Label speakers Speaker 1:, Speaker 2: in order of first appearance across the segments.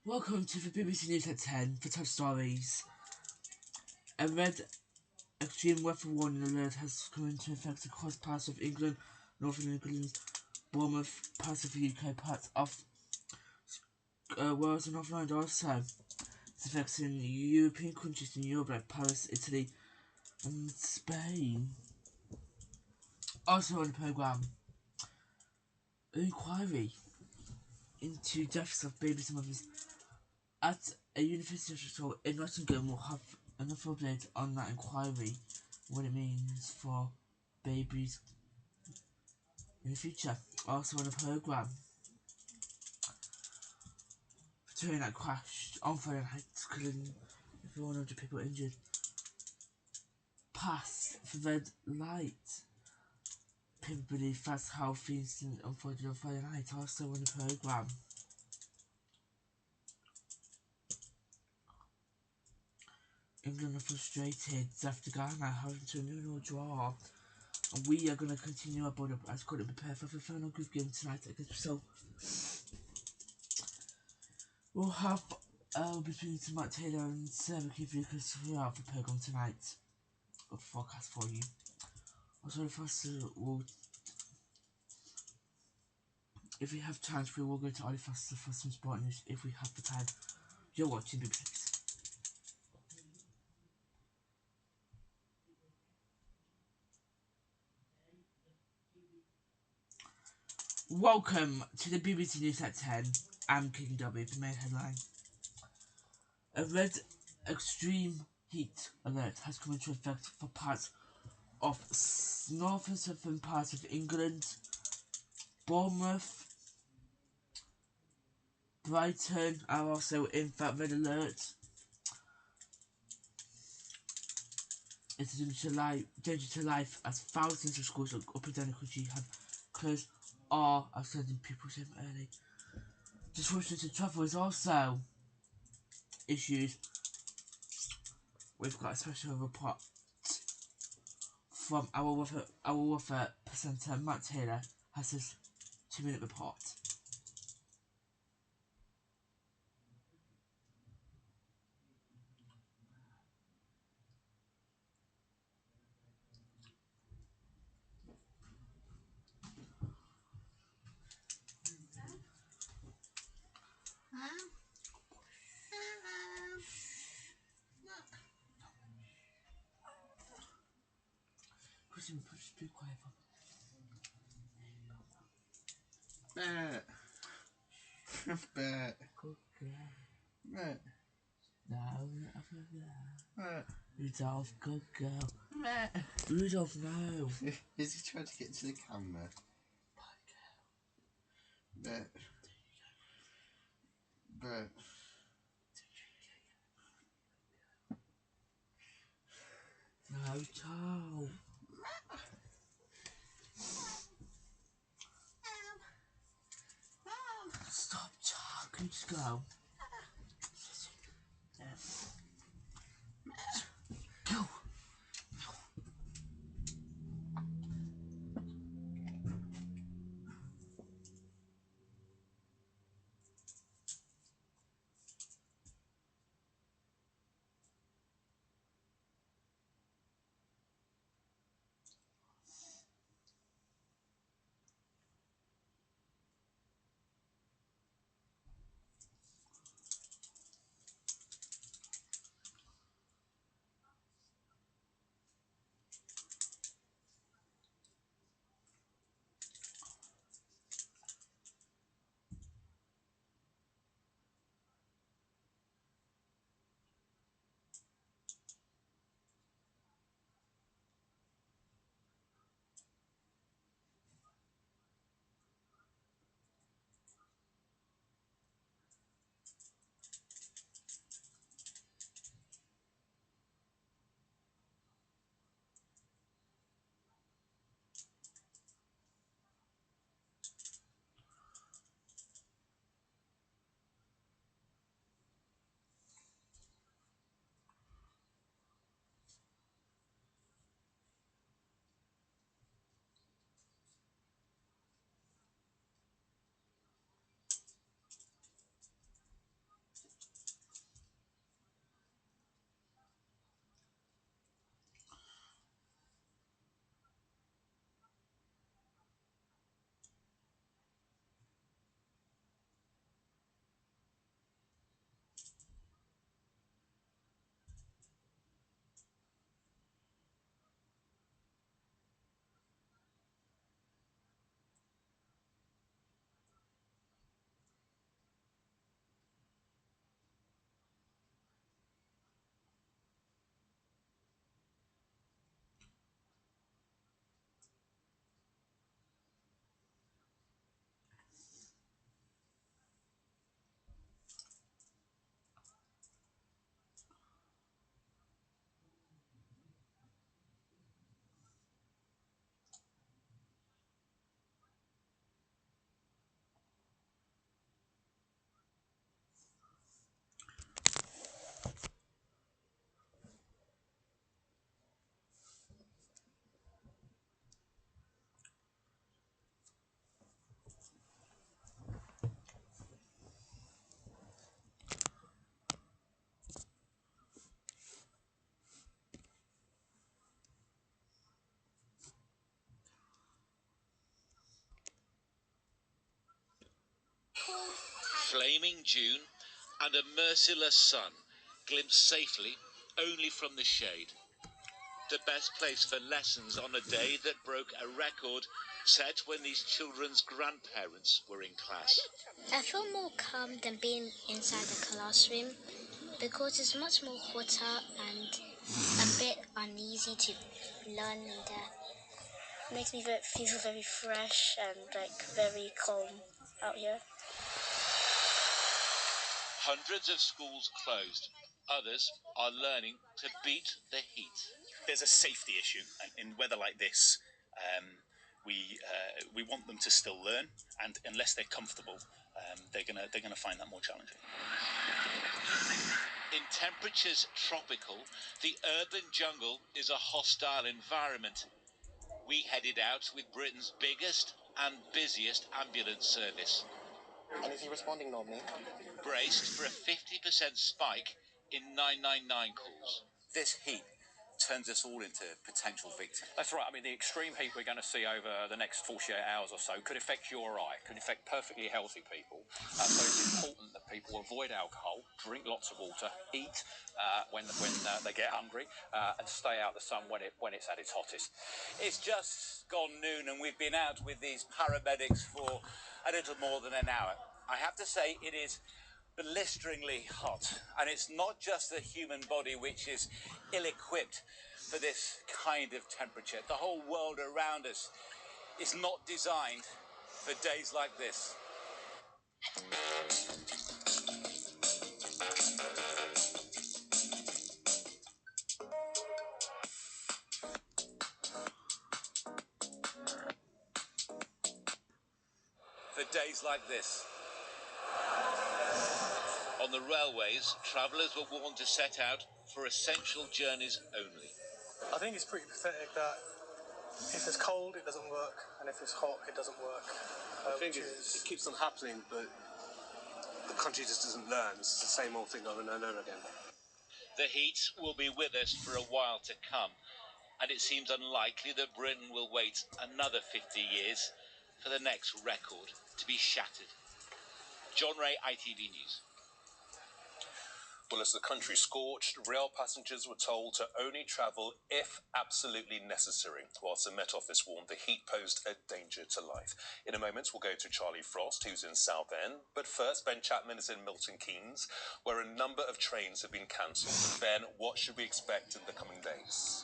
Speaker 1: Welcome to the BBC News at 10 for top stories. A red extreme weather warning alert has come into effect across parts of England, Northern England, Bournemouth, parts of the UK, parts of Wales and Northern Ireland also. It's affecting European countries in Europe like Paris, Italy and Spain. Also on the programme, an inquiry into deaths of babies and mothers at a university hospital in Nottingham will have another update on that inquiry, what it means for babies in the future. Also on the programme, the train that crashed on Friday night, killing 100 people injured. Past the red light. People believe that's how things unfolded on Friday night. Also on the programme, England are frustrated after Ghana having to a 0-0 draw. And we are going to continue our build up as couldn't prepare for the final group game tonight against Brazil. We'll have between Matt Taylor and Sarah Lucas throughout the programme tonight. A forecast for you. Also, if we have time, we will go to Ollie Foster for some sport news if we have the time. You're watching BBC. Welcome to the BBC News at 10. I'm King W, the main headline. A red extreme heat alert has come into effect for parts of north and southern parts of England, Bournemouth, Brighton are also in that red alert. It is danger to life as thousands of schools up and down the country have closed or are sending pupils home early. Disruption to travel is also issues. We've got a special report from our weather presenter Matt Taylor has his 2-minute report. Christian, just be quiet for
Speaker 2: Bet. Bet.
Speaker 1: good girl.
Speaker 2: Bet.
Speaker 1: No,
Speaker 2: Bet.
Speaker 1: Rudolph, good girl.
Speaker 2: Bet.
Speaker 1: Rudolph, no.
Speaker 2: Is he trying to get to the camera? Bet. Bet.
Speaker 1: No, child. Stop, child. Can you just go? Go.
Speaker 3: flaming June, and a merciless sun, glimpsed safely only from the shade. The best place for lessons on a day that broke a record set when these children's grandparents were in class.
Speaker 4: I feel more calm than being inside the classroom because it's much more hotter and a bit uneasy to learn in there. It makes me feel very fresh and very calm out here.
Speaker 3: Hundreds of schools closed. Others are learning to beat the heat.
Speaker 5: There's a safety issue, and in weather like this, we want them to still learn, and unless they're comfortable, they're gonna find that more challenging.
Speaker 3: In temperatures tropical, the urban jungle is a hostile environment. We headed out with Britain's biggest and busiest ambulance service.
Speaker 6: And is he responding normally?
Speaker 3: Braced for a 50% spike in 999 calls.
Speaker 7: This heat turns us all into potential victims.
Speaker 8: That's right. I mean, the extreme heat we're going to see over the next 48 hours or so could affect you or I, could affect perfectly healthy people. So it's important that people avoid alcohol, drink lots of water, eat when they get hungry, and stay out the sun when it's at its hottest.
Speaker 7: It's just gone noon and we've been out with these paramedics for a little more than an hour. I have to say it is blisteringly hot, and it's not just the human body which is ill-equipped for this kind of temperature. The whole world around us is not designed for days like this. For days like this.
Speaker 3: On the railways, travellers were warned to set out for essential journeys only.
Speaker 9: I think it's pretty pathetic that if it's cold, it doesn't work, and if it's hot, it doesn't work.
Speaker 10: I think it keeps on happening, but the country just doesn't learn. It's the same old thing over and over again.
Speaker 3: The heat will be with us for a while to come, and it seems unlikely that Britain will wait another 50 years for the next record to be shattered. John Ray, ITV News.
Speaker 11: Well, as the country scorched, rail passengers were told to only travel if absolutely necessary, whilst the Met Office warned the heat posed a danger to life. In a moment, we'll go to Charlie Frost, who's in Southend. But first, Ben Chapman is in Milton Keynes, where a number of trains have been cancelled. Ben, what should we expect in the coming days?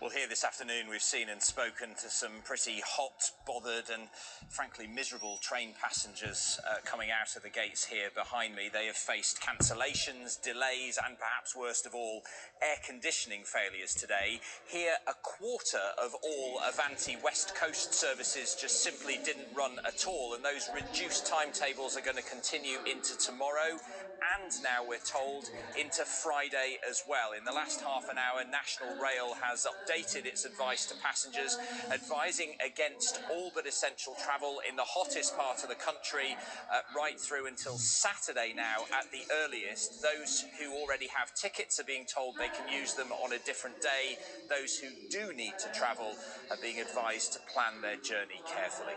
Speaker 12: Well, here this afternoon we've seen and spoken to some pretty hot, bothered and frankly miserable train passengers coming out of the gates here behind me. They have faced cancellations, delays and perhaps worst of all, air conditioning failures today. Here a quarter of all Avanti West Coast services just simply didn't run at all, and those reduced timetables are going to continue into tomorrow and now we're told into Friday as well. In the last half an hour, National Rail has updated its advice to passengers, advising against all but essential travel in the hottest part of the country right through until Saturday now at the earliest. Those who already have tickets are being told they can use them on a different day. Those who do need to travel are being advised to plan their journey carefully.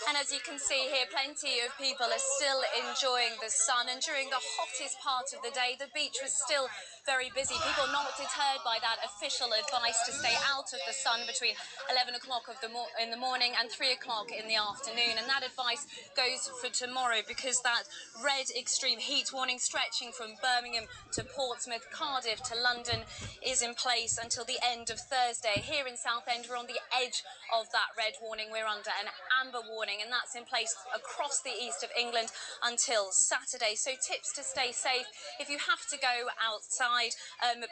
Speaker 13: And as you can see here, plenty of people are still enjoying the sun. And during the hottest part of the day, the beach was still very busy. People not deterred by that official advice to stay out of the sun between 11 o'clock in the morning and 3 o'clock in the afternoon. And that advice goes for tomorrow because that red extreme heat warning stretching from Birmingham to Portsmouth, Cardiff to London is in place until the end of Thursday. Here in Southend, we're on the edge of that red warning. We're under an amber warning, and that's in place across the east of England until Saturday. So tips to stay safe if you have to go outside.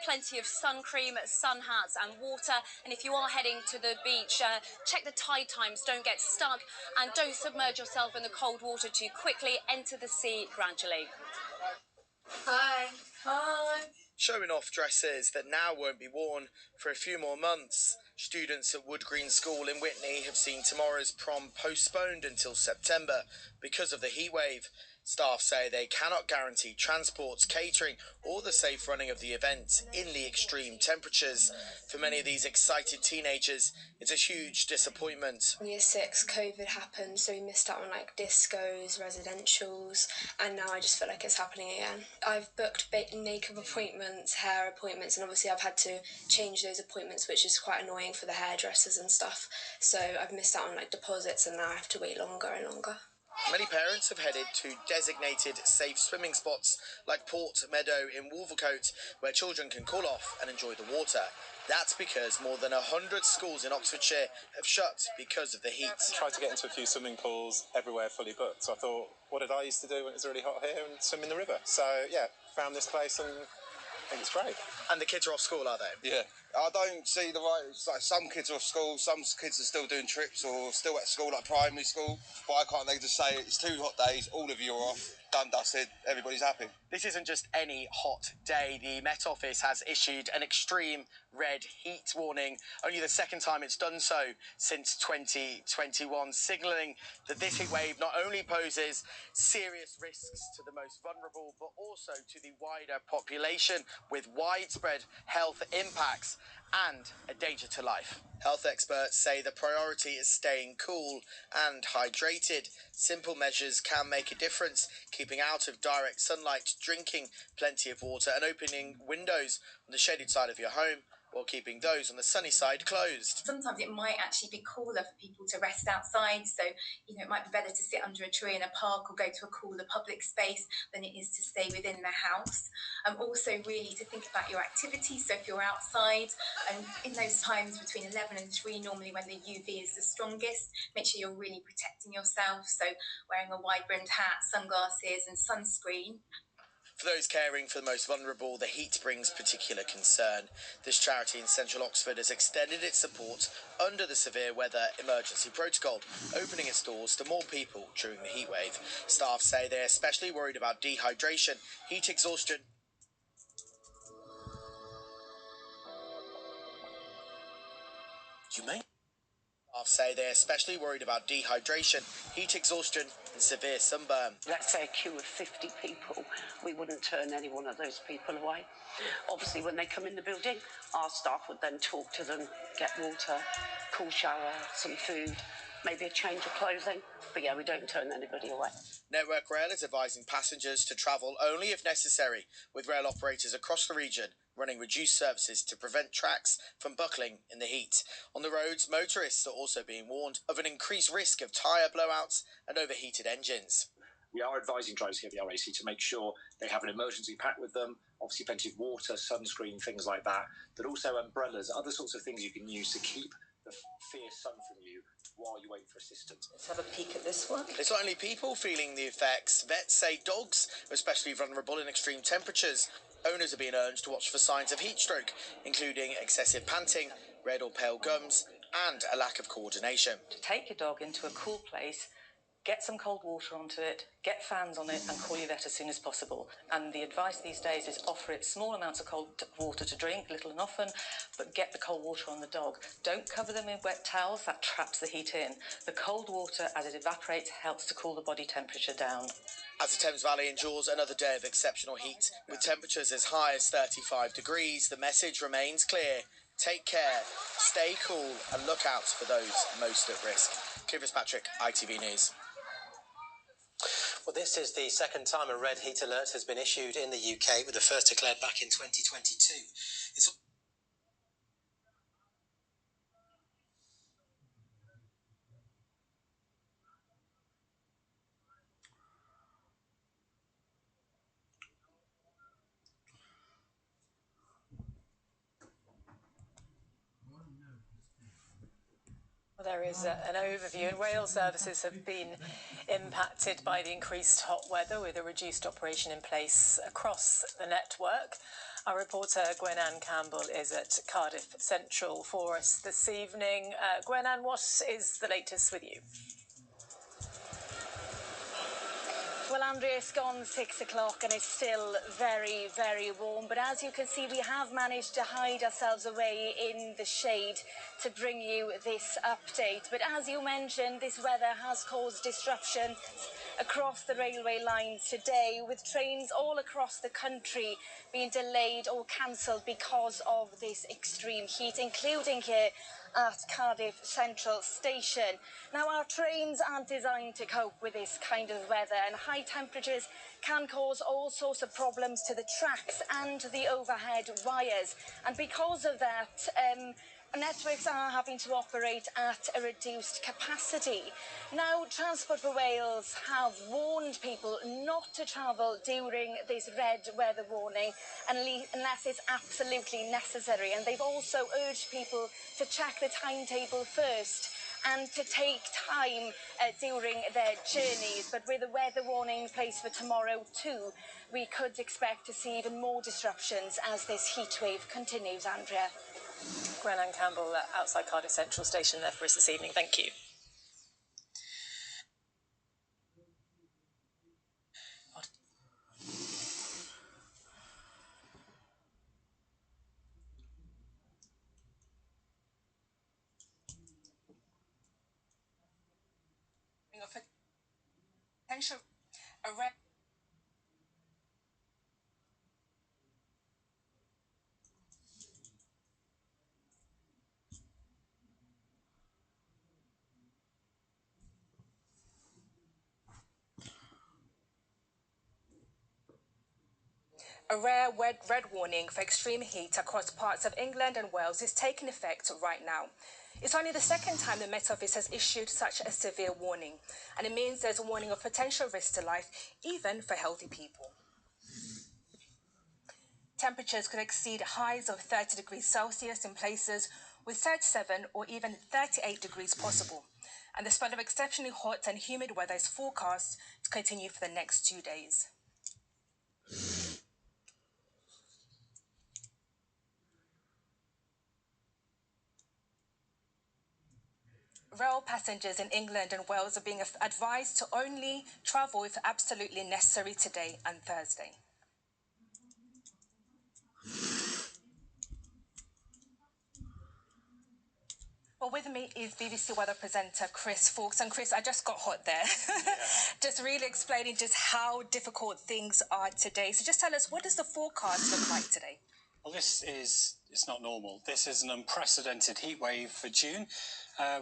Speaker 13: Plenty of sun cream, sun hats and water. And if you are heading to the beach, check the tide times, don't get stuck and don't submerge yourself in the cold water too quickly. Enter the sea gradually.
Speaker 14: Hi. Hi. Showing off dresses that now won't be worn for a few more months. Students at Wood Green School in Witney have seen tomorrow's prom postponed until September because of the heatwave. Staff say they cannot guarantee transport, catering or the safe running of the event in the extreme temperatures. For many of these excited teenagers, it's a huge disappointment.
Speaker 15: Year 6, COVID happened, so we missed out on like discos, residentials, and now I just feel like it's happening again. I've booked makeup appointments, hair appointments, and obviously I've had to change those appointments, which is quite annoying for the hairdressers and stuff. So I've missed out on like deposits, and now I have to wait longer and longer.
Speaker 14: Many parents have headed to designated safe swimming spots like Port Meadow in Wolvercote, where children can cool off and enjoy the water. That's because more than 100 schools in Oxfordshire have shut because of the heat.
Speaker 16: Tried to get into a few swimming pools, everywhere fully booked. So I thought, what did I used to do when it was really hot here? And swim in the river. So yeah, found this place and I think it's great.
Speaker 14: And the kids are off school, are they?
Speaker 17: Yeah. I don't see the right. It's like some kids are off school, some kids are still doing trips or still at school, like primary school. Why can't they just say it's 2 hot days, all of you are off, done, dusted, everybody's happy?
Speaker 14: This isn't just any hot day. The Met Office has issued an extreme red heat warning, only the second time it's done so since 2021, signalling that this heat wave not only poses serious risks to the most vulnerable, but also to the wider population with widespread health impacts and a danger to life. Health experts say the priority is staying cool and hydrated. Simple measures can make a difference, keeping out of direct sunlight, drinking plenty of water and opening windows on the shaded side of your home, while keeping those on the sunny side closed.
Speaker 18: Sometimes it might actually be cooler for people to rest outside, so it might be better to sit under a tree in a park or go to a cooler public space than it is to stay within the house. Also really to think about your activities, so if you're outside and in those times between 11 and 3, normally when the UV is the strongest, make sure you're really protecting yourself, so wearing a wide-brimmed hat, sunglasses and sunscreen.
Speaker 14: For those caring for the most vulnerable, the heat brings particular concern. This charity in central Oxford has extended its support under the severe weather emergency protocol, opening its doors to more people during the heatwave. Staff say they're especially worried about dehydration, heat exhaustion. Staff say they're especially worried about dehydration, heat exhaustion and severe sunburn.
Speaker 19: Let's say a queue of 50 people, we wouldn't turn any one of those people away. Obviously, when they come in the building, our staff would then talk to them, get water, cool shower, some food, maybe a change of clothing. But yeah, we don't turn anybody away.
Speaker 14: Network Rail is advising passengers to travel only if necessary, with rail operators across the region running reduced services to prevent tracks from buckling in the heat. On the roads, motorists are also being warned of an increased risk of tyre blowouts and overheated engines.
Speaker 20: We are advising drivers here at the RAC to make sure they have an emergency pack with them, obviously plenty of water, sunscreen, things like that, but also umbrellas, other sorts of things you can use to keep the fierce sun from you while you wait for assistance.
Speaker 18: Let's have a peek at this one.
Speaker 14: It's not only people feeling the effects. Vets say dogs are especially vulnerable in extreme temperatures. Owners are being urged to watch for signs of heat stroke, including excessive panting, red or pale gums, and a lack of coordination.
Speaker 21: To take your dog into a cool place, get some cold water onto it, get fans on it and call your vet as soon as possible. And the advice these days is offer it small amounts of cold water to drink, little and often, but get the cold water on the dog. Don't cover them in wet towels, that traps the heat in. The cold water, as it evaporates, helps to cool the body temperature down.
Speaker 14: As the Thames Valley endures another day of exceptional heat, with temperatures as high as 35 degrees, the message remains clear. Take care, stay cool and look out for those most at risk. Clive Fitzpatrick, ITV News.
Speaker 22: Well, this is the second time a red heat alert has been issued in the UK, with the first declared back in 2022.
Speaker 23: There is an overview, and rail services have been impacted by the increased hot weather, with a reduced operation in place across the network. Our reporter Gwen-Anne Campbell is at Cardiff Central for us this evening. Gwen-Anne, what is the latest with you? Well, Andrea, it's gone 6 o'clock and it's still very, very warm. But as you can see, we have managed to hide ourselves away in the shade to bring you this update. But as you mentioned, this weather has caused disruption across the railway lines today, with trains all across the country being delayed or cancelled because of this extreme heat, including here at Cardiff Central Station. Now, our trains aren't designed to cope with this kind of weather, and high temperatures can cause all sorts of problems to the tracks and the overhead wires. And because of that, networks are having to operate at a reduced capacity. Now, Transport for Wales have warned people not to travel during this red weather warning unless it's absolutely necessary. And they've also urged people to check the timetable first and to take time during their journeys. But with the weather warning in place for tomorrow too, we could expect to see even more disruptions as this heat wave continues, Andrea. Gwen-Anne Campbell outside Cardiff Central Station there for us this evening. Thank you.
Speaker 1: Potential arrest. A rare red warning for extreme heat across parts of England and Wales is taking effect right now. It's only the second time the Met Office has issued such a severe warning, and it means there's a warning of potential risk to life, even for healthy people. Temperatures could exceed highs of 30 degrees Celsius in places, with 37 or even 38 degrees possible. And the spell of exceptionally hot and humid weather is forecast to continue for the next 2 days. Rail passengers in England and Wales are being advised to only travel if absolutely necessary today and Thursday. Well, with me is BBC weather presenter Chris Fawkes. And Chris, I just got hot there. Just really explaining just how difficult things are today. So just tell us, what does the forecast look like today?
Speaker 2: Well, it's not normal. This is an unprecedented heat wave for June.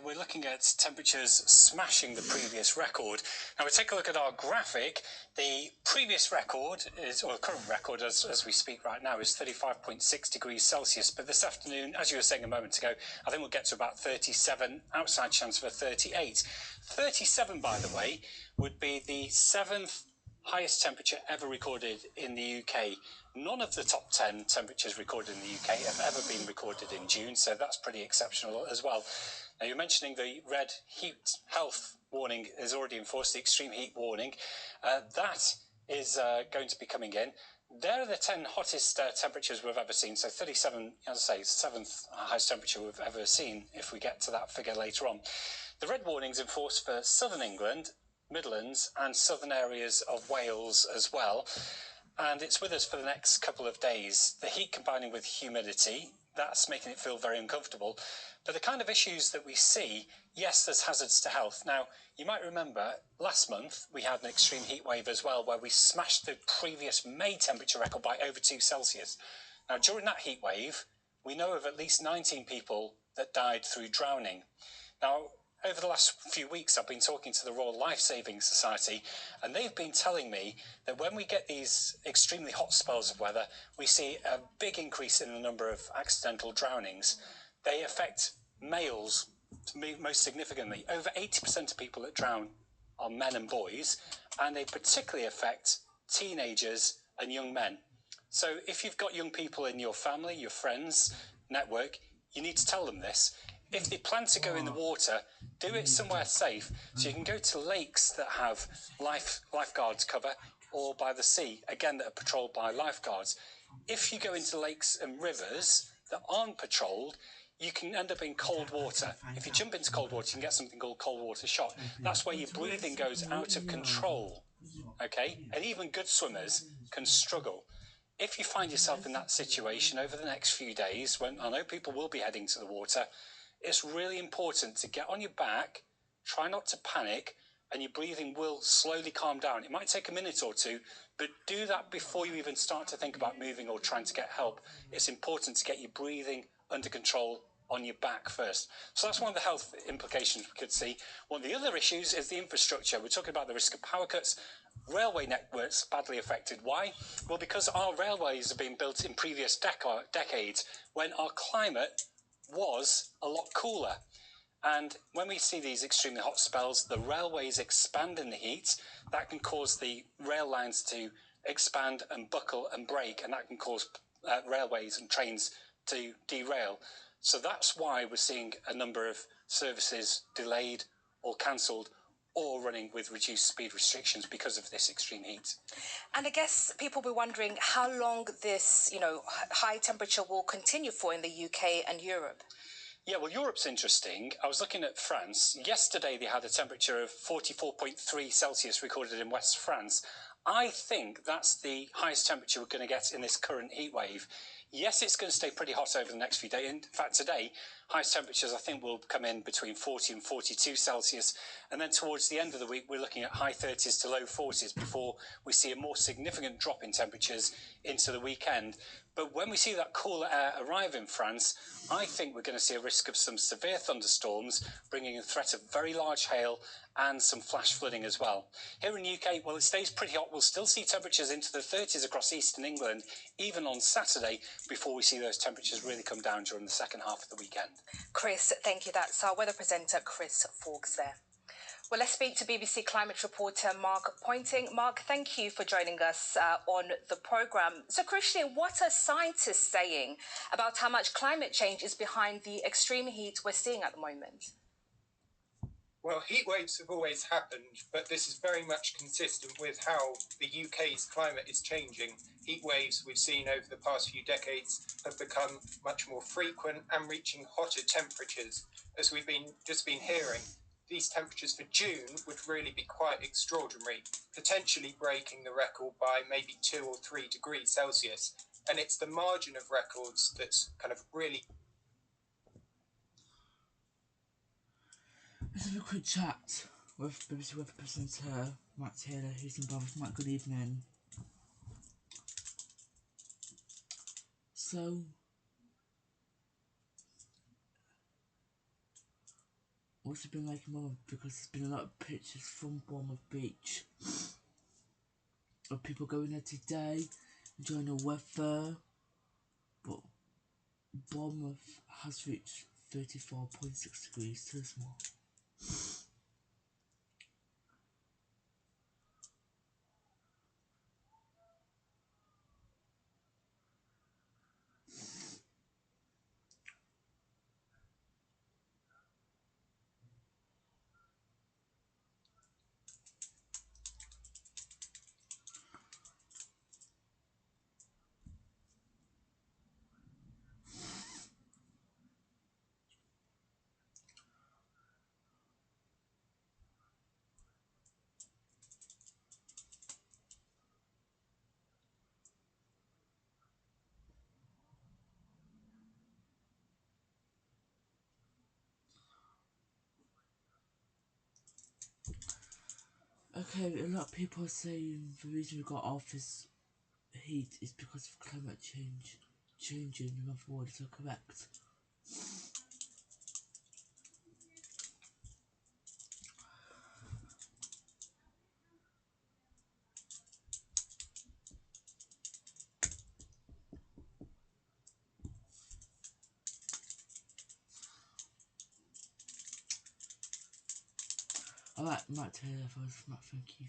Speaker 2: We're looking at temperatures smashing the previous record. Now, we take a look at our graphic. The previous record or current record as we speak right now, is 35.6 degrees Celsius. But this afternoon, as you were saying a moment ago, I think we'll get to about 37, outside chance for 38. 37, by the way, would be the 7th highest temperature ever recorded in the UK. None of the top 10 temperatures recorded in the UK have ever been recorded in June, so that's pretty exceptional as well. Now, you're mentioning the red heat health warning is already enforced, the extreme heat warning. That is going to be coming in. There are the 10 hottest temperatures we've ever seen. So 37, as I say, 7th highest temperature we've ever seen, if we get to that figure later on. The red warning's enforced for southern England, Midlands and southern areas of Wales as well. And it's with us for the next couple of days. The heat combining with humidity, that's making it feel very uncomfortable. But the kind of issues that we see, yes, there's hazards to health. Now, you might remember last month we had an extreme heat wave as well, where we smashed the previous May temperature record by over 2 Celsius. Now, during that heat wave, we know of at least 19 people that died through drowning. Now, over the last few weeks, I've been talking to the Royal Life Saving Society, and they've been telling me that when we get these extremely hot spells of weather, we see a big increase in the number of accidental drownings. They affect males most significantly. Over 80% of people that drown are men and boys, and they particularly affect teenagers and young men. So if you've got young people in your family, your friends, network, you need to tell them this. If they plan to go in the water, do it somewhere safe. So you can go to lakes that have lifeguards cover, or by the sea, again, that are patrolled by lifeguards. If you go into lakes and rivers that aren't patrolled, you can end up in cold water. If you jump into cold water, you can get something called cold water shock. That's where your breathing goes out of control. okay? And even good swimmers can struggle. If you find yourself in that situation over the next few days, when I know people will be heading to the water, it's really important to get on your back, try not to panic, and your breathing will slowly calm down. It might take a minute or two, but do that before you even start to think about moving or trying to get help. It's important to get your breathing under control on your back first. So that's one of the health implications we could see. One of the other issues is the infrastructure. We're talking about the risk of power cuts. Railway networks badly affected. Why? Well, because our railways have been built in previous decades when our climate was a lot cooler. And when we see these extremely hot spells, the railways expand in the heat. That can cause the rail lines to expand and buckle and break, and that can cause railways and trains to derail. So that's why we're seeing a number of services delayed or cancelled or running with reduced speed restrictions because of this extreme heat.
Speaker 1: And I guess people will be wondering how long this, high temperature will continue for in the UK and Europe.
Speaker 2: Yeah, well, Europe's interesting. I was looking at France. Yesterday, they had a temperature of 44.3 Celsius recorded in West France. I think that's the highest temperature we're going to get in this current heat wave. Yes, it's going to stay pretty hot over the next few days. In fact, today, highest temperatures, I think, will come in between 40 and 42 Celsius. And then towards the end of the week, we're looking at high 30s to low 40s before we see a more significant drop in temperatures into the weekend. But when we see that cooler air arrive in France, I think we're going to see a risk of some severe thunderstorms, bringing a threat of very large hail and some flash flooding as well. Here in the UK, well, it stays pretty hot. We'll still see temperatures into the 30s across eastern England, even on Saturday, before we see those temperatures really come down during the second half of the weekend.
Speaker 1: Chris, thank you. That's our weather presenter, Chris Fawkes there. Well, let's speak to BBC climate reporter Mark Pointing. Mark, thank you for joining us on the programme. So, Christian, what are scientists saying about how much climate change is behind the extreme heat we're seeing at the moment?
Speaker 4: Well, heat waves have always happened, but this is very much consistent with how the UK's climate is changing. Heat waves we've seen over the past few decades have become much more frequent and reaching hotter temperatures. As we've just been hearing, these temperatures for June would really be quite extraordinary, potentially breaking the record by maybe 2 or 3 degrees Celsius. And it's the margin of records that's kind of really...
Speaker 5: Let's have a quick chat with BBC Weather presenter Matt Taylor, who's involved with Matt. Good evening. So, what's it been like in Bournemouth? Because there's been a lot of pictures from Bournemouth Beach of people going there today, enjoying the weather, but Bournemouth has reached 34.6 degrees. Too small. Okay, a lot of people are saying the reason we got off this heat is because of climate change. Changing, in other words, are correct. Alright, Matt Taylor first. Matt, thank you.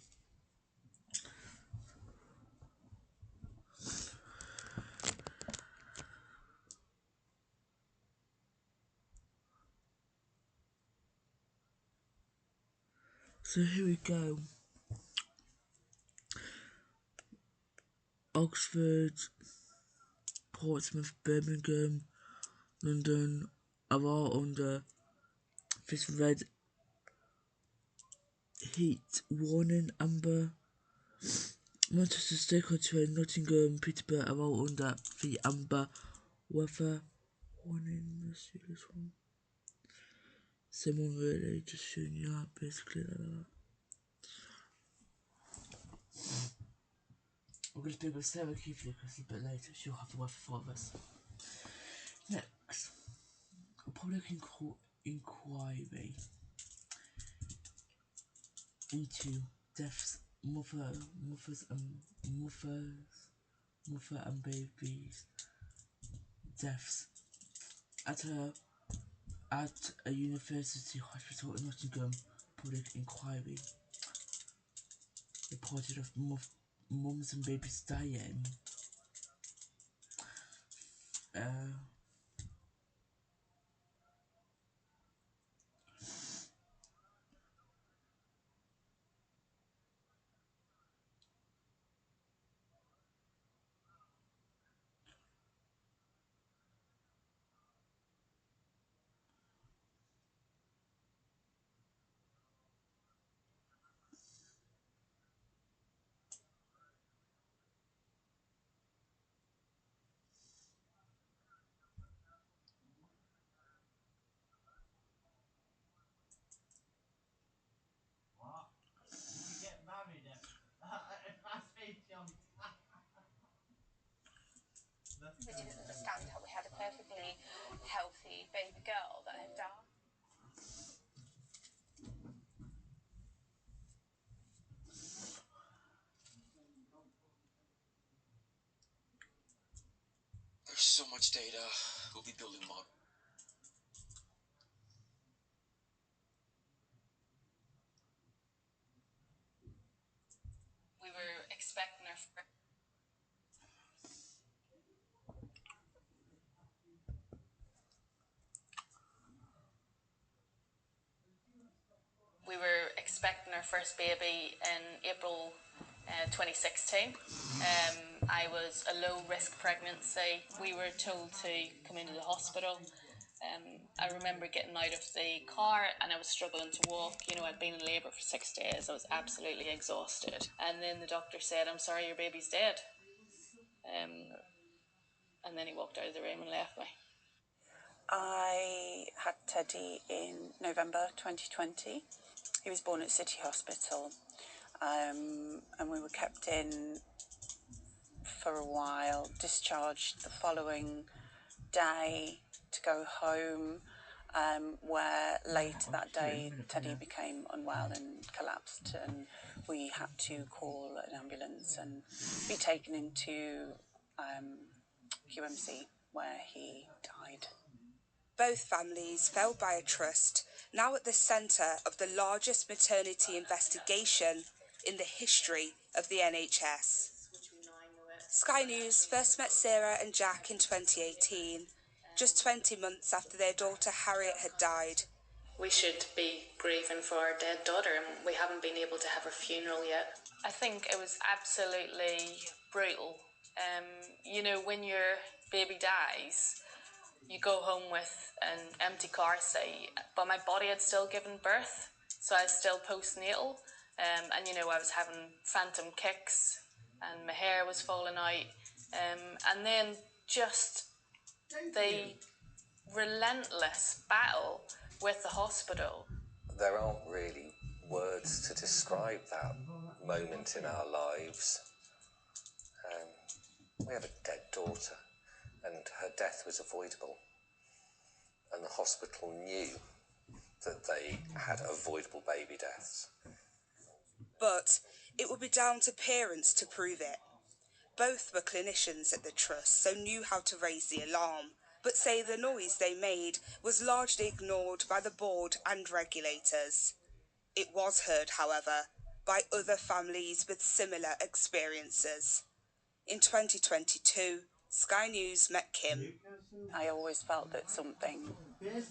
Speaker 5: So here we go. Oxford, Portsmouth, Birmingham, London are all under this red heat warning, amber. Manchester State Country, Nottingham, Peterborough are all under the amber weather warning. Let's see this one. Someone really just shooting you out, basically like that. We're going to speak with Sarah Keithley because a bit later she'll have the weather for us. Next, a public inquiry into deaths, mother and babies deaths at a university hospital in Nottingham. Public inquiry reported of mums and babies dying.
Speaker 13: We didn't understand how we had a perfectly healthy baby girl that had died.
Speaker 6: There's so much data. We'll be building models.
Speaker 13: We were expecting our first. We were expecting our first baby in April 2016. I was a low-risk pregnancy. We were told to come into the hospital. I remember getting out of the car and I was struggling to walk. You know, I'd been in labour for 6 days. I was absolutely exhausted. And then the doctor said, "I'm sorry, your baby's dead." And then he walked out of the room and left me.
Speaker 19: I had Teddy in November 2020. He was born at City Hospital, and we were kept in for a while, discharged the following day to go home, where later that day Teddy became unwell and collapsed, and we had to call an ambulance and be taken into QMC where he died.
Speaker 7: Both families fell by a trust, now at the centre of the largest maternity investigation in the history of the NHS. Sky News first met Sarah and Jack in 2018, just 20 months after their daughter Harriet had died.
Speaker 13: We should be grieving for our dead daughter and we haven't been able to have her funeral yet. I think it was absolutely brutal. You know, when your baby dies, you go home with an empty car seat, but my body had still given birth, so I was still postnatal, and you know, I was having phantom kicks and my hair was falling out, and then just the relentless battle with the hospital.
Speaker 8: There aren't really words to describe that moment in our lives. We have a dead daughter and her death was avoidable. And the hospital knew that they had avoidable baby deaths.
Speaker 7: But it would be down to parents to prove it. Both were clinicians at the trust, so knew how to raise the alarm, but say the noise they made was largely ignored by the board and regulators. It was heard, however, by other families with similar experiences. In 2022, Sky News met Kim.
Speaker 19: I always felt that something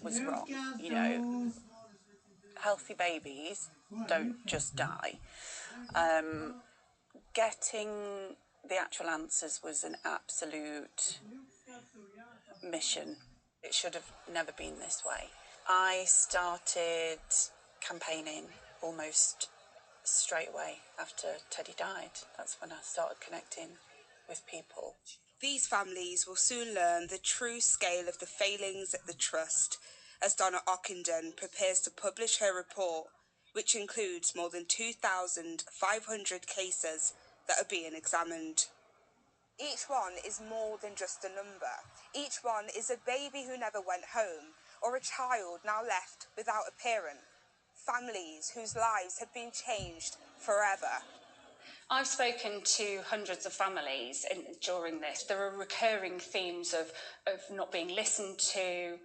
Speaker 19: was wrong. You know, healthy babies don't just die. Getting the actual answers was an absolute mission. It should have never been this way. I started campaigning almost
Speaker 3: straight away after Teddy died. That's when I started connecting with people.
Speaker 7: These families will soon learn the true scale of the failings at the Trust as Donna Ockenden prepares to publish her report, which includes more than 2,500 cases that are being examined. Each one is more than just a number. Each one is a baby who never went home, or a child now left without a parent. Families whose lives have been changed forever.
Speaker 9: I've spoken to hundreds of families during this. There are recurring themes of not being listened to,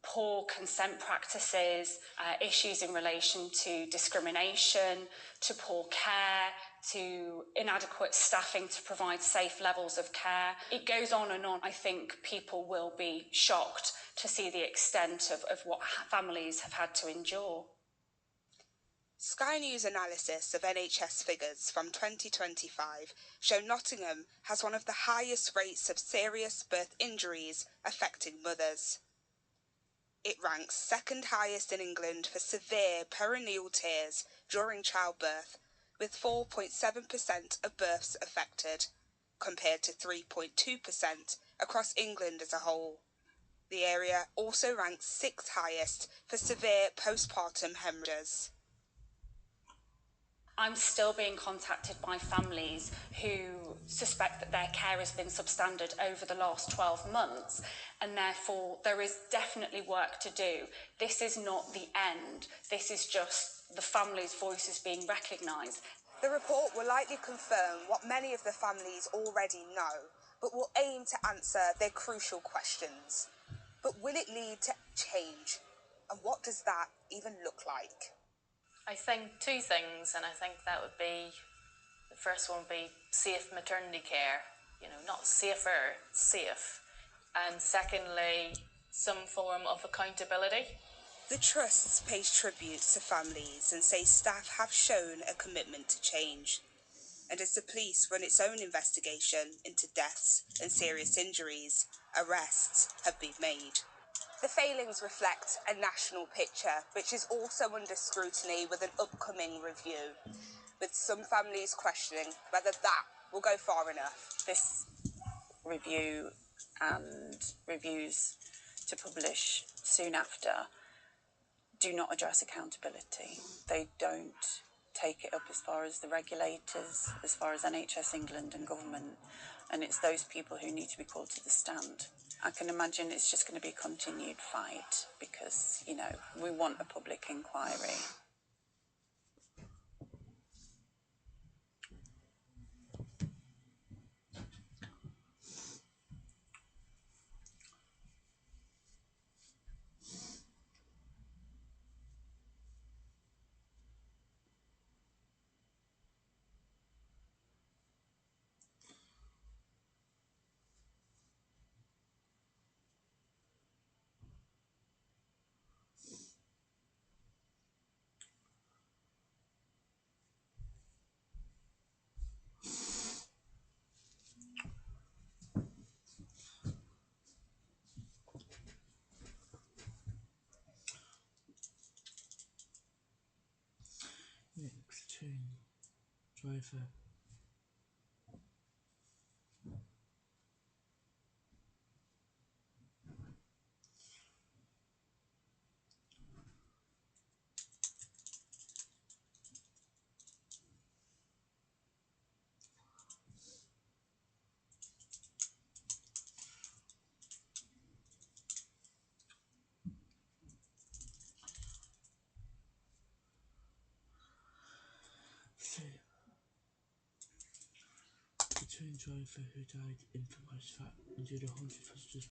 Speaker 9: poor consent practices, issues in relation to discrimination, to poor care, to inadequate staffing to provide safe levels of care. It goes on and on. I think people will be shocked to see the extent of what families have had to endure.
Speaker 7: Sky News analysis of NHS figures from 2025 show Nottingham has one of the highest rates of serious birth injuries affecting mothers. It ranks second highest in England for severe perineal tears during childbirth, with 4.7% of births affected, compared to 3.2% across England as a whole. The area also ranks sixth highest for severe postpartum hemorrhages.
Speaker 9: I'm still being contacted by families who suspect that their care has been substandard over the last 12 months, and therefore there is definitely work to do. This is not the end. This is just the family's voices being recognised.
Speaker 7: The report will likely confirm what many of the families already know, but will aim to answer their crucial questions. But will it lead to change? And what does that even look like?
Speaker 23: I think two things, and I think that would be, the first one would be safe maternity care, not safer, safe. And secondly, some form of accountability.
Speaker 7: The Trusts pays tribute to families and say staff have shown a commitment to change. And as the police run its own investigation into deaths and serious injuries, arrests have been made. The failings reflect a national picture, which is also under scrutiny with an upcoming review, with some families questioning whether that will go far enough.
Speaker 3: This review and reviews to publish soon after do not address accountability. They don't take it up as far as the regulators, as far as NHS England and government, and it's those people who need to be called to the stand. I can imagine it's just going to be a continued fight because, we want a public inquiry.
Speaker 5: Next train driver. The train driver who died in the crash that endured 100 hostages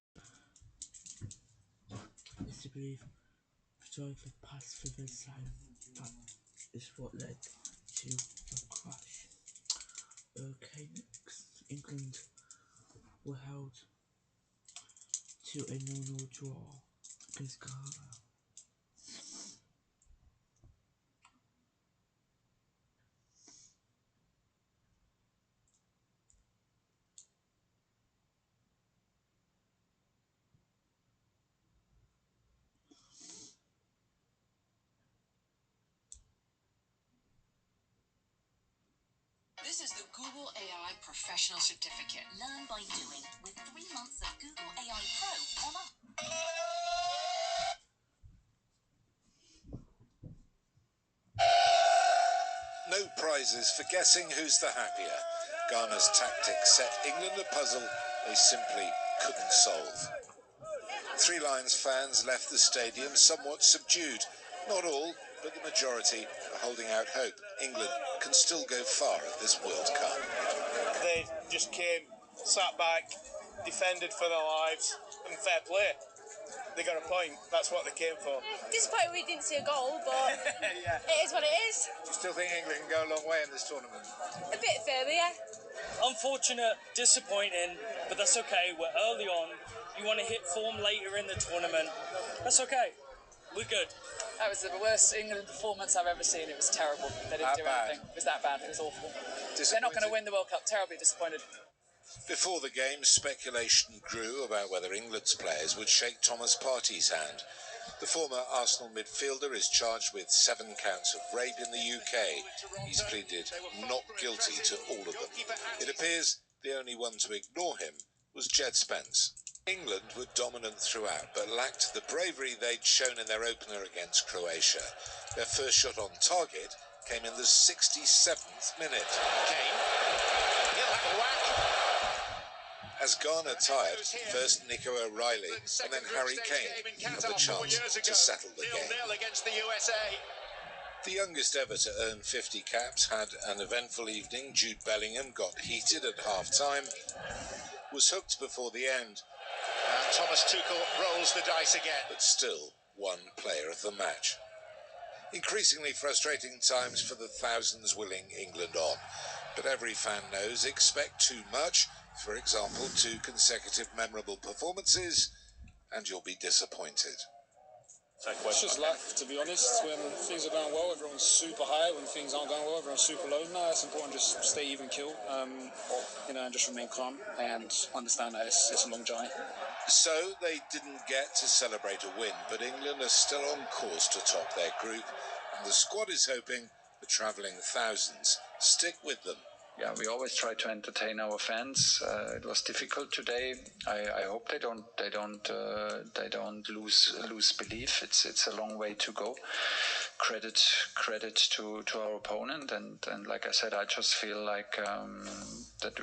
Speaker 5: is to believe the driver passed the red sign. That is what led to the crash. Okay, next, England were held to a 0-0 draw against Ghana.
Speaker 10: This is the Google AI Professional Certificate.
Speaker 11: Learn by doing with 3 months of Google AI Pro on us.
Speaker 12: No prizes for guessing who's the happier. Ghana's tactics set England a puzzle they simply couldn't solve. Three Lions fans left the stadium somewhat subdued. Not all, but the majority are holding out hope. England can still go far at this World Cup.
Speaker 24: They just came, sat back, defended for their lives, and fair play. They got a point. That's what they came for.
Speaker 25: Disappointed we didn't see a goal, but
Speaker 24: Yeah.
Speaker 25: it is what it is.
Speaker 24: Do you still think England can go a long way in this tournament?
Speaker 25: A bit further, yeah.
Speaker 26: Unfortunate, disappointing, but that's okay. We're early on. You want to hit form later in the tournament. That's okay. We're good.
Speaker 27: That was the worst England performance I've ever seen. It was terrible. They didn't do anything. It was that bad. It was awful. They're not going to win the World Cup. Terribly disappointed.
Speaker 12: Before the game, speculation grew about whether England's players would shake Thomas Partey's hand. The former Arsenal midfielder is charged with 7 counts of rape in the UK. He's pleaded not guilty to all of them. It appears the only one to ignore him was Jed Spence. England were dominant throughout, but lacked the bravery they'd shown in their opener against Croatia. Their first shot on target came in the 67th minute. Kane, he'll have a whack. As Ghana tired, first Nico O'Reilly and then Harry Kane had the chance to settle the game.
Speaker 28: Against the USA.
Speaker 12: The youngest ever to earn 50 caps had an eventful evening. Jude Bellingham got heated at half-time, was hooked before the end.
Speaker 28: And Thomas Tuchel rolls the dice again.
Speaker 12: But still one player of the match. Increasingly frustrating times for the thousands willing England on. But every fan knows expect too much. For example, 2 consecutive memorable performances, and you'll be disappointed.
Speaker 29: It's just life, to be honest. When things are going well, everyone's super high. When things aren't going well, everyone's super low. No, it's important just to stay even keel, and just remain calm and understand that it's a long journey.
Speaker 12: So they didn't get to celebrate a win, but England are still on course to top their group, and the squad is hoping the travelling thousands stick with them.
Speaker 30: Yeah, we always try to entertain our fans. It was difficult today. I hope they don't lose belief. It's a long way to go. Credit to our opponent, and like I said, I just feel like that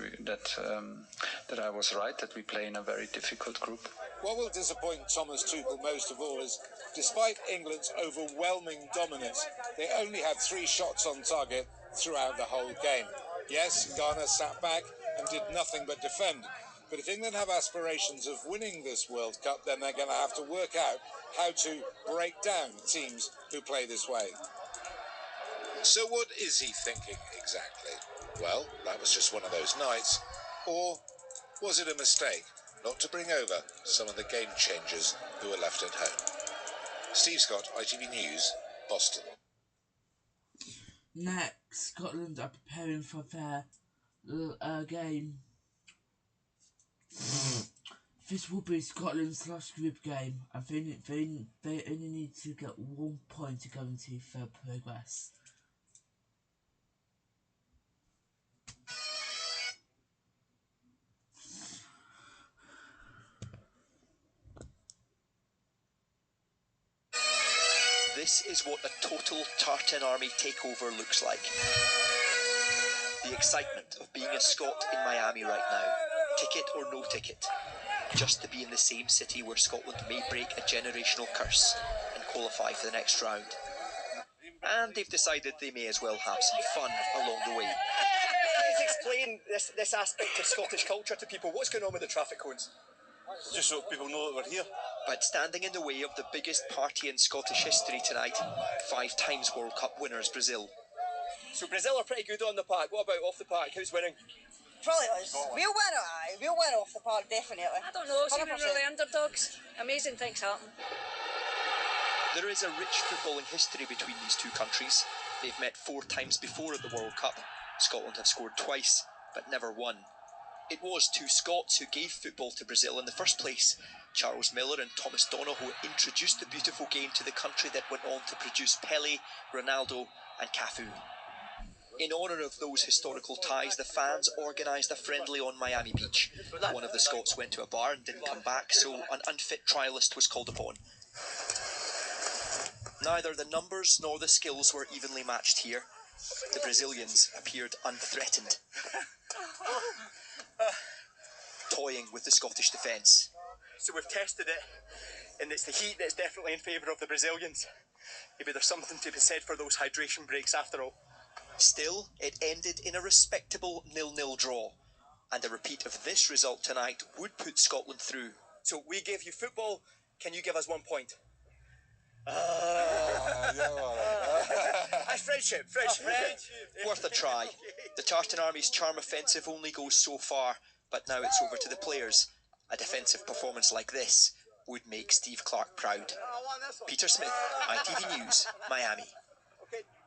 Speaker 30: I was right, that we play in a very difficult group.
Speaker 12: What will disappoint Thomas Tuchel most of all is, despite England's overwhelming dominance, they only had 3 shots on target throughout the whole game. Yes, Ghana sat back and did nothing but defend. But if England have aspirations of winning this World Cup, then they're going to have to work out how to break down teams who play this way. So what is he thinking exactly? Well, that was just one of those nights. Or was it a mistake not to bring over some of the game changers who were left at home? Steve Scott, ITV News, Boston.
Speaker 5: Next, Scotland are preparing for their game. This will be Scotland's last group game, and they only need to get 1 point to guarantee their progress.
Speaker 31: This is what a total Tartan Army takeover looks like. The excitement of being a Scot in Miami right now, ticket or no ticket, just to be in the same city where Scotland may break a generational curse and qualify for the next round. And they've decided they may as well have some fun along the way.
Speaker 32: Please explain this aspect of Scottish culture to people. What's going on with the traffic cones?
Speaker 31: Just so people know that we're here. But standing in the way of the biggest party in Scottish history tonight, 5 times World Cup winners Brazil.
Speaker 32: So Brazil are pretty good on the park. What about off the park? Who's winning?
Speaker 33: Probably us. We'll win it, aye. We'll win off the park, definitely.
Speaker 25: I don't know, seeming
Speaker 33: 100%.
Speaker 25: really underdogs. Amazing things happen.
Speaker 31: There is a rich footballing history between these two countries. They've met 4 times before at the World Cup. Scotland have scored twice, but never won. It was 2 Scots who gave football to Brazil in the first place. Charles Miller and Thomas Donohoe introduced the beautiful game to the country that went on to produce Pelé, Ronaldo and Cafu. In honour of those historical ties, the fans organised a friendly on Miami Beach. One of the Scots went to a bar and didn't come back, so an unfit trialist was called upon. Neither the numbers nor the skills were evenly matched here. The Brazilians appeared unthreatened, toying with the Scottish defence.
Speaker 32: So we've tested it, and it's the heat that's definitely in favour of the Brazilians. Maybe there's something to be said for those hydration breaks after all.
Speaker 31: Still, it ended in a respectable 0-0 draw, and a repeat of this result tonight would put Scotland through.
Speaker 32: So we gave you football, can you give us 1 point? Friendship.
Speaker 31: Worth a try. The Tartan Army's charm offensive only goes so far, but now it's over to the players. A defensive performance like this would make Steve Clarke proud. Peter Smith, ITV News, Miami.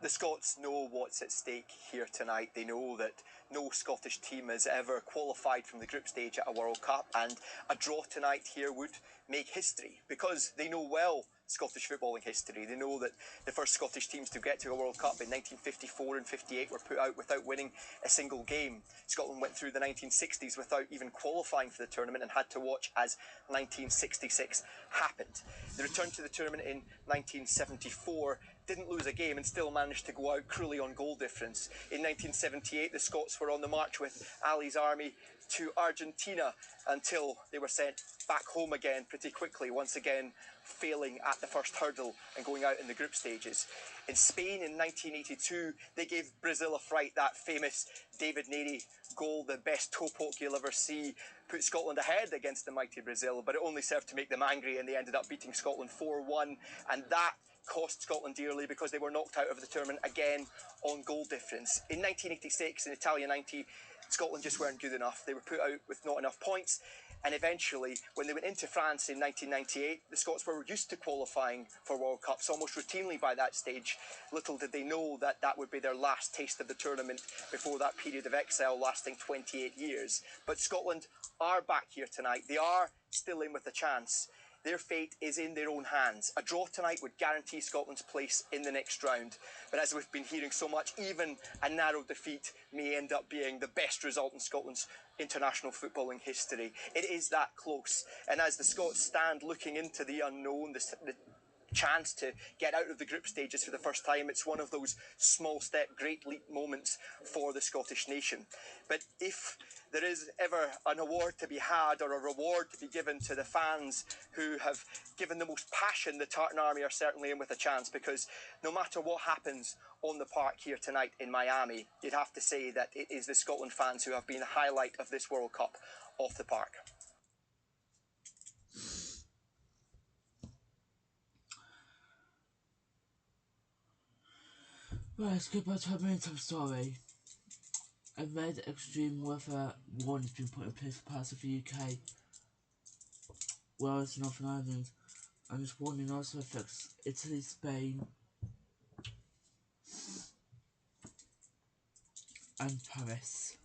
Speaker 32: The Scots know what's at stake here tonight. They know that no Scottish team has ever qualified from the group stage at a World Cup, and a draw tonight here would make history, because they know well Scottish footballing history. They know that the first Scottish teams to get to a World Cup in 1954 and 58 were put out without winning a single game. Scotland went through the 1960s without even qualifying for the tournament and had to watch as 1966 happened. They returned to the tournament in 1974, didn't lose a game and still managed to go out cruelly on goal difference. In 1978, the Scots were on the march with Ali's army to Argentina until they were sent back home again pretty quickly, once again failing at the first hurdle and going out in the group stages. In Spain in 1982, they gave Brazil a fright. That famous David Neri goal, the best toe poke you'll ever see, put Scotland ahead against the mighty Brazil, but it only served to make them angry, and they ended up beating Scotland 4-1, and that cost Scotland dearly because they were knocked out of the tournament again on goal difference. In 1986, in Italia 90, Scotland just weren't good enough. They were put out with not enough points, and eventually, when they went into France in 1998, the Scots were used to qualifying for World Cups almost routinely by that stage. Little did they know that that would be their last taste of the tournament before that period of exile lasting 28 years. But Scotland are back here tonight. They are still in with a chance. Their fate is in their own hands. A draw tonight would guarantee Scotland's place in the next round. But as we've been hearing so much, even a narrow defeat may end up being the best result in Scotland's international footballing history. It is that close. And as the Scots stand looking into the unknown, the chance to get out of the group stages for the first time, it's one of those small step, great leap moments for the Scottish nation. But if there is ever an award to be had or a reward to be given to the fans who have given the most passion, the Tartan Army are certainly in with a chance, because no matter what happens on the park here tonight in Miami, you'd have to say that it is the Scotland fans who have been the highlight of this World Cup off the park.
Speaker 5: Right, let's get back to our main top story. A red extreme weather warning has been put in place for parts of the UK, Wales, Northern Ireland, and this warning also affects Italy, Spain, and Paris.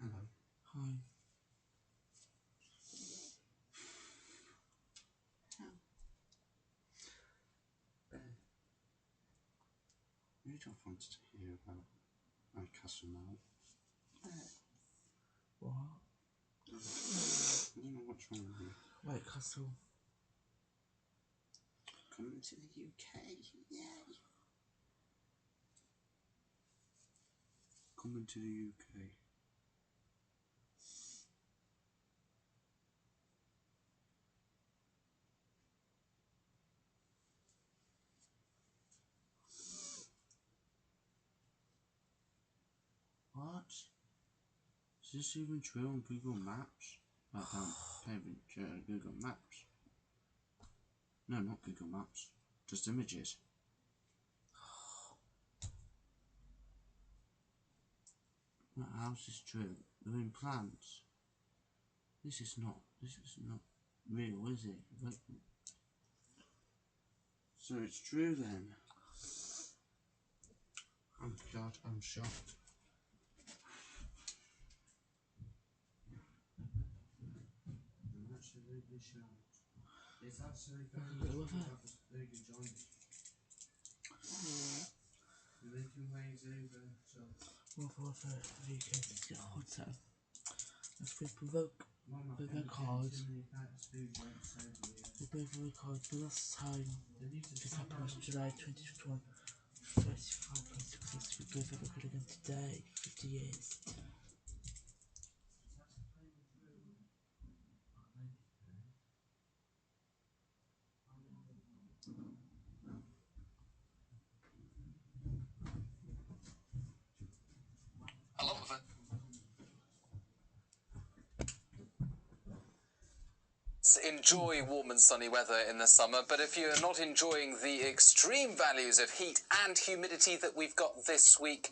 Speaker 1: Hello.
Speaker 5: Hi.
Speaker 1: You don't want to hear about my castle now.
Speaker 5: What?
Speaker 1: I don't know what's wrong with you.
Speaker 5: White Castle.
Speaker 1: Coming to the UK, yay! Coming to the UK. What? Is this even true on Google Maps? I can't even Google Maps. No, not Google Maps. Just images. What else is true? They're in plants. This is not real, is it? But, so it's true then. Oh God, I'm shocked. I'm absolutely shocked. It's actually very good joint. You're making waves over, so.
Speaker 5: Well, for the UK to get hotter. Let's provoke hard. We provoke hard. The last time this happened was July 2021. 35.6. We go for a record again today. 50 years.
Speaker 2: A lot of it. Enjoy warm and sunny weather in the summer, but if you're not enjoying the extreme values of heat and humidity that we've got this week,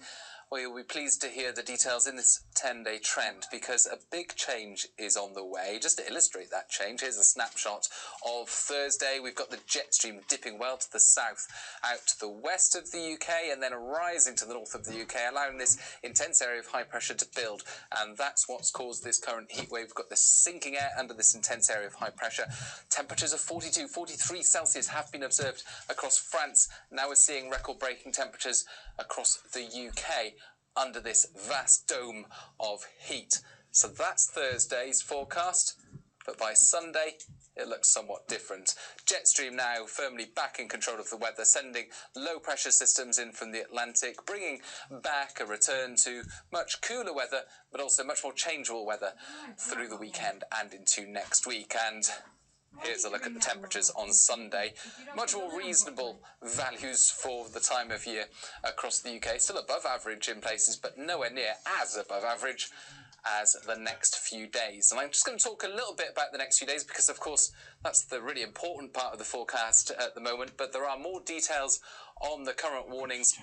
Speaker 2: well, you'll be pleased to hear the details in this 10-day trend, because a big change is on the way. Just to illustrate that change, here's a snapshot of Thursday. We've got the jet stream dipping well to the south, out to the west of the UK, and then rising to the north of the UK, allowing this intense area of high pressure to build. And that's what's caused this current heat wave. We've got this sinking air under this intense area of high pressure. Temperatures of 42, 43 Celsius have been observed across France. Now we're seeing record-breaking temperatures across the UK under this vast dome of heat. So that's Thursday's forecast, but by Sunday it looks somewhat different. Jetstream now firmly back in control of the weather, sending low pressure systems in from the Atlantic, bringing back a return to much cooler weather, but also much more changeable weather through the weekend and into next week. And here's a look at the temperatures on Sunday. Much more reasonable values for the time of year across the UK. Still above average in places, but nowhere near as above average as the next few days. And I'm just going to talk a little bit about the next few days because, of course, that's the really important part of the forecast at the moment. But there are more details on the current warnings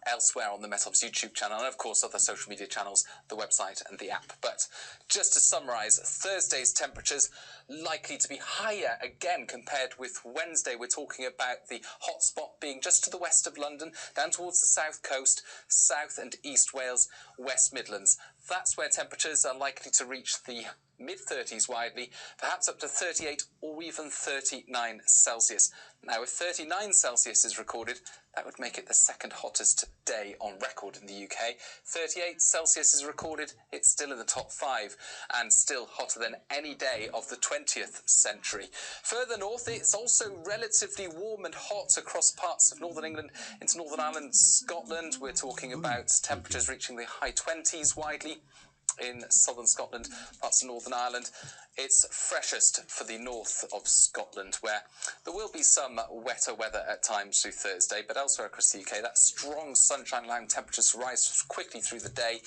Speaker 2: elsewhere on the Met Of's YouTube channel and, of course, other social media channels, the website and the app. But just to summarise, Thursday's temperatures likely to be higher again compared with Wednesday. We're talking about the hotspot being just to the west of London, down towards the south coast, south and east Wales, West Midlands. That's where temperatures are likely to reach the mid-30s widely, perhaps up to 38 or even 39 Celsius. Now, if 39 Celsius is recorded, that would make it the second hottest day on record in the UK. 38 Celsius is recorded, it's still in the top 5 and still hotter than any day of the 20th century. Further north, it's also relatively warm and hot across parts of northern England into Northern Ireland, Scotland. We're talking about temperatures reaching the high 20s widely in southern Scotland, parts of Northern Ireland. It's freshest for the north of Scotland, where there will be some wetter weather at times through Thursday, but elsewhere across the UK, that strong sunshine allowing temperatures to rise quickly through the day.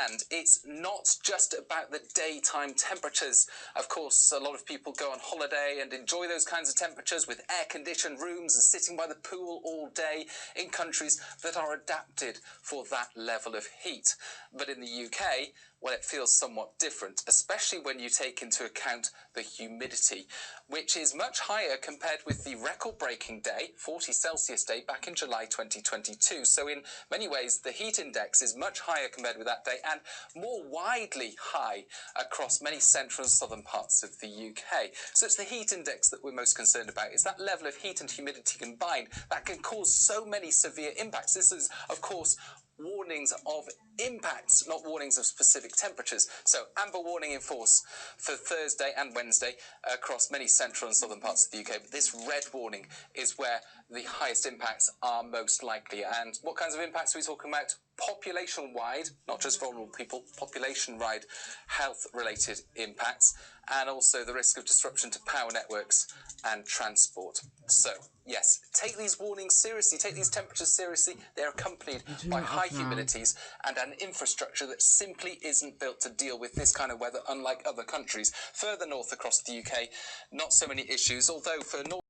Speaker 2: And it's not just about the daytime temperatures. Of course, a lot of people go on holiday and enjoy those kinds of temperatures with air-conditioned rooms and sitting by the pool all day in countries that are adapted for that level of heat. But in the UK, well, it feels somewhat different, especially when you take into account the humidity, which is much higher compared with the record-breaking day, 40 Celsius day, back in July 2022. So in many ways, the heat index is much higher compared with that day and more widely high across many central and southern parts of the UK. So it's the heat index that we're most concerned about. It's that level of heat and humidity combined that can cause so many severe impacts. This is, of course, warnings of impacts, not warnings of specific temperatures. So amber warning in force for Thursday and Wednesday across many central and southern parts of the UK. But this red warning is where the highest impacts are most likely. And what kinds of impacts are we talking about? Population-wide, not just vulnerable people, population-wide health-related impacts, and also the risk of disruption to power networks and transport. So, yes, take these warnings seriously, take these temperatures seriously. They're accompanied by high humidities and an infrastructure that simply isn't built to deal with this kind of weather, unlike other countries. Further north across the UK, not so many issues, although for north